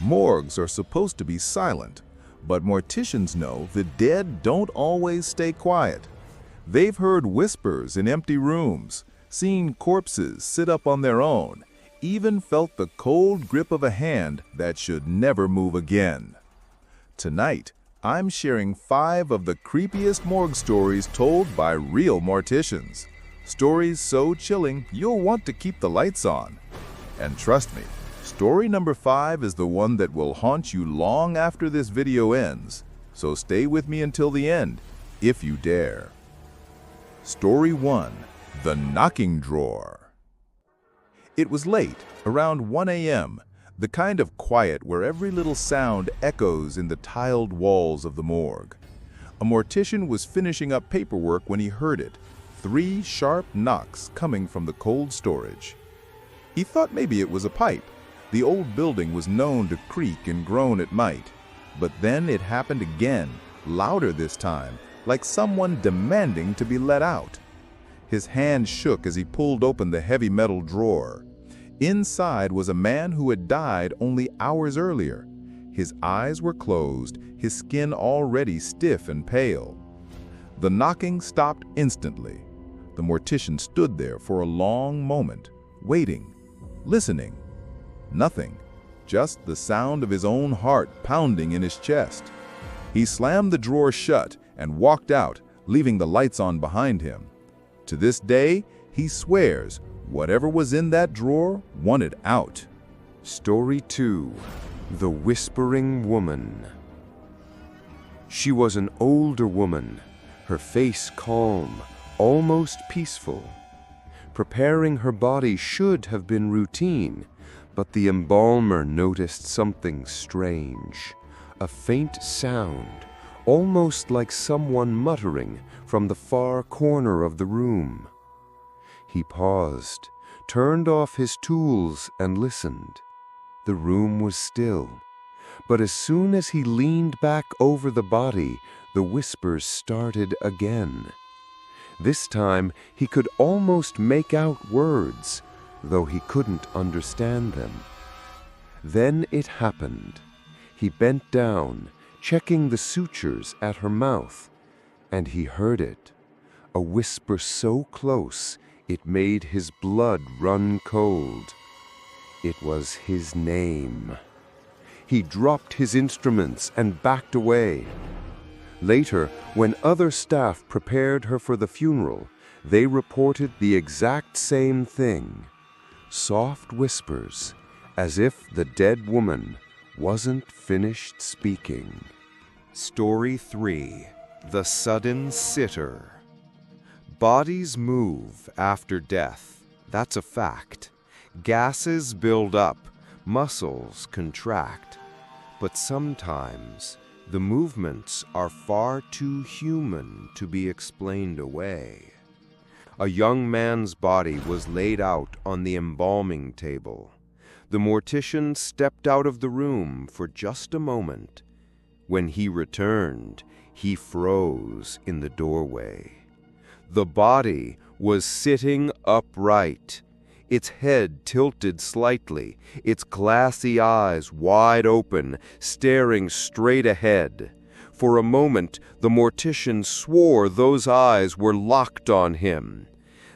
Morgues are supposed to be silent, but morticians know the dead don't always stay quiet. They've heard whispers in empty rooms, seen corpses sit up on their own, even felt the cold grip of a hand that should never move again. Tonight, I'm sharing 5 of the creepiest morgue stories told by real morticians. Stories so chilling you'll want to keep the lights on. And trust me, story number 5 is the one that will haunt you long after this video ends, so stay with me until the end, if you dare. Story 1. The Knocking Drawer. It was late, around 1 a.m., the kind of quiet where every little sound echoes in the tiled walls of the morgue. A mortician was finishing up paperwork when he heard it, 3 sharp knocks coming from the cold storage. He thought maybe it was a pipe. The old building was known to creak and groan at night. But then it happened again, louder this time, like someone demanding to be let out. His hand shook as he pulled open the heavy metal drawer. Inside was a man who had died only hours earlier. His eyes were closed, his skin already stiff and pale. The knocking stopped instantly. The mortician stood there for a long moment, waiting, listening. Nothing, just the sound of his own heart pounding in his chest. He slammed the drawer shut and walked out, leaving the lights on behind him. To this day, he swears whatever was in that drawer wanted out. Story 2. The Whispering Woman. She was an older woman, her face calm, almost peaceful. Preparing her body should have been routine, but the embalmer noticed something strange. A faint sound, almost like someone muttering from the far corner of the room. He paused, turned off his tools, and listened. The room was still, but as soon as he leaned back over the body, the whispers started again. This time, he could almost make out words, though he couldn't understand them. Then it happened. He bent down, checking the sutures at her mouth, and he heard it, a whisper so close it made his blood run cold. It was his name. He dropped his instruments and backed away. Later, when other staff prepared her for the funeral, they reported the exact same thing. Soft whispers, as if the dead woman wasn't finished speaking. Story 3. The Sudden Sitter. Bodies move after death, that's a fact. Gases build up, muscles contract. But sometimes the movements are far too human to be explained away. A young man's body was laid out on the embalming table. The mortician stepped out of the room for just a moment. When he returned, he froze in the doorway. The body was sitting upright, its head tilted slightly, its glassy eyes wide open, staring straight ahead. For a moment, the mortician swore those eyes were locked on him.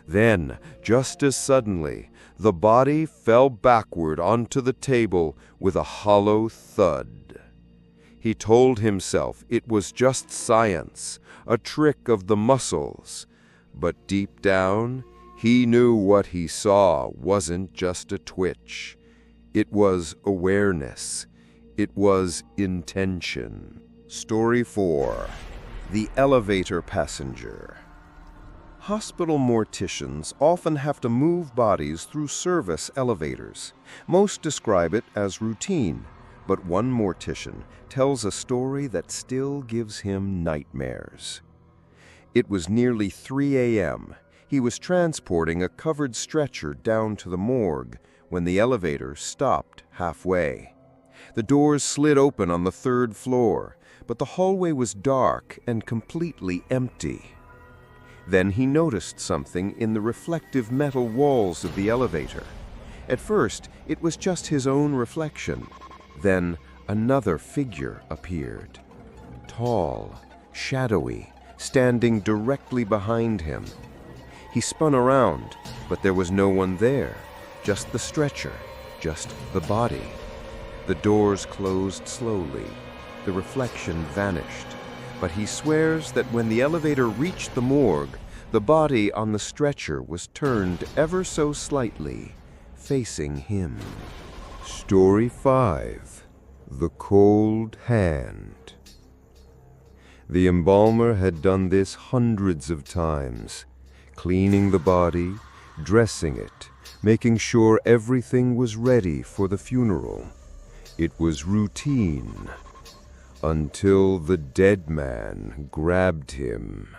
Then, just as suddenly, the body fell backward onto the table with a hollow thud. He told himself it was just science, a trick of the muscles. But deep down, he knew what he saw wasn't just a twitch. It was awareness. It was intention. Story 4. The Elevator Passenger. Hospital morticians often have to move bodies through service elevators. Most describe it as routine, but one mortician tells a story that still gives him nightmares. It was nearly 3 a.m. He was transporting a covered stretcher down to the morgue when the elevator stopped halfway. The doors slid open on the 3rd floor, but the hallway was dark and completely empty. Then he noticed something in the reflective metal walls of the elevator. At first, it was just his own reflection. Then another figure appeared. Tall, shadowy, standing directly behind him. He spun around, but there was no one there. Just the stretcher, just the body. The doors closed slowly. The reflection vanished. But he swears that when the elevator reached the morgue, the body on the stretcher was turned ever so slightly, facing him. Story 5. The Cold Hand. The embalmer had done this hundreds of times, cleaning the body, dressing it, making sure everything was ready for the funeral. It was routine, until the dead man grabbed him.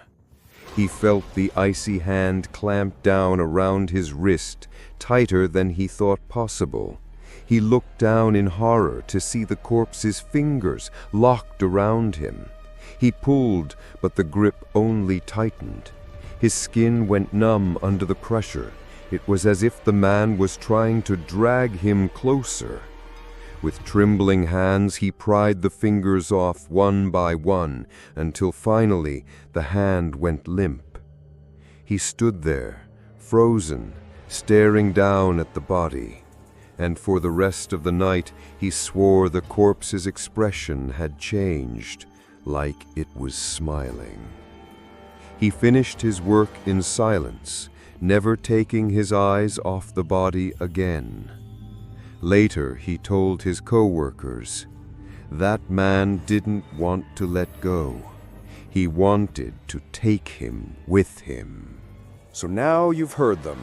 He felt the icy hand clamp down around his wrist, tighter than he thought possible. He looked down in horror to see the corpse's fingers locked around him. He pulled, but the grip only tightened. His skin went numb under the pressure. It was as if the man was trying to drag him closer. With trembling hands, he pried the fingers off one by one, until finally the hand went limp. He stood there, frozen, staring down at the body. And for the rest of the night, he swore the corpse's expression had changed, like it was smiling. He finished his work in silence, never taking his eyes off the body again. Later, he told his co-workers, that man didn't want to let go. He wanted to take him with him. So now you've heard them.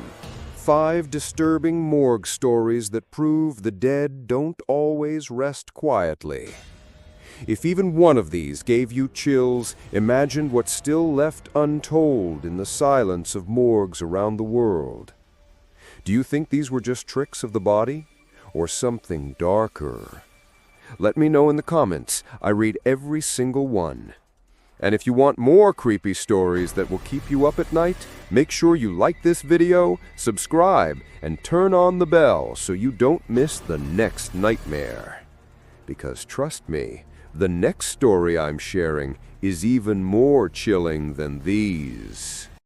5 disturbing morgue stories that prove the dead don't always rest quietly. If even one of these gave you chills, imagine what's still left untold in the silence of morgues around the world. Do you think these were just tricks of the body? Or something darker? Let me know in the comments. I read every single one. And if you want more creepy stories that will keep you up at night, make sure you like this video, subscribe, and turn on the bell so you don't miss the next nightmare. Because trust me, the next story I'm sharing is even more chilling than these.